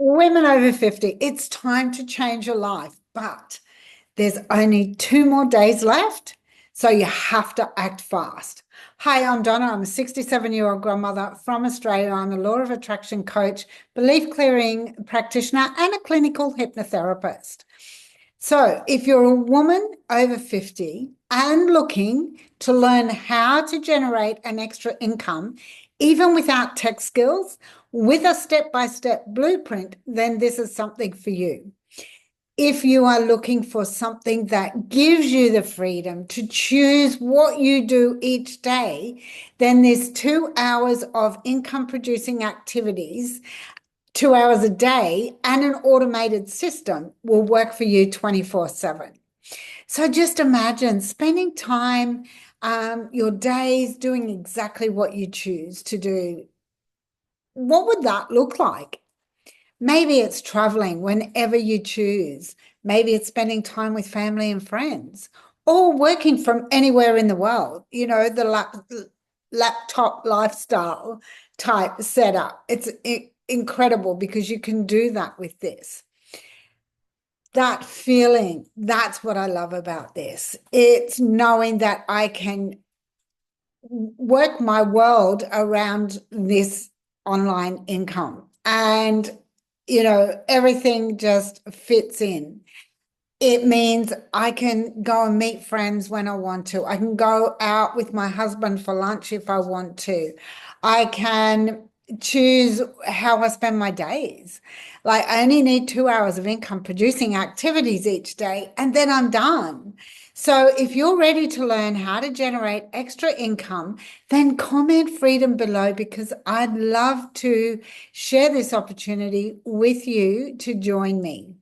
Women over 50, it's time to change your life, but there's only 2 more days left, so you have to act fast. Hi, I'm Donna. I'm a 67-year-old grandmother from Australia. I'm a law of attraction coach, belief clearing practitioner, and a clinical hypnotherapist. So, if you're a woman over 50 and looking to learn how to generate an extra income, even without tech skills, with a step-by-step blueprint, then this is something for you. If you are looking for something that gives you the freedom to choose what you do each day, then there's 2 hours of income producing activities, 2 hours a day, and an automated system will work for you 24/7. So just imagine spending time, your days doing exactly what you choose to do. What would that look like? Maybe it's traveling whenever you choose. Maybe it's spending time with family and friends or working from anywhere in the world, the laptop lifestyle type setup. It's incredible because you can do that with this. That feeling, that's what I love about this. It's knowing that I can work my world around this online income and everything just fits in. It means I can go and meet friends when I want to. I can go out with my husband for lunch if I want to. I can choose how I spend my days. Like I only need 2 hours of income producing activities each day, and then I'm done. So if you're ready to learn how to generate extra income, then comment freedom below because I'd love to share this opportunity with you to join me.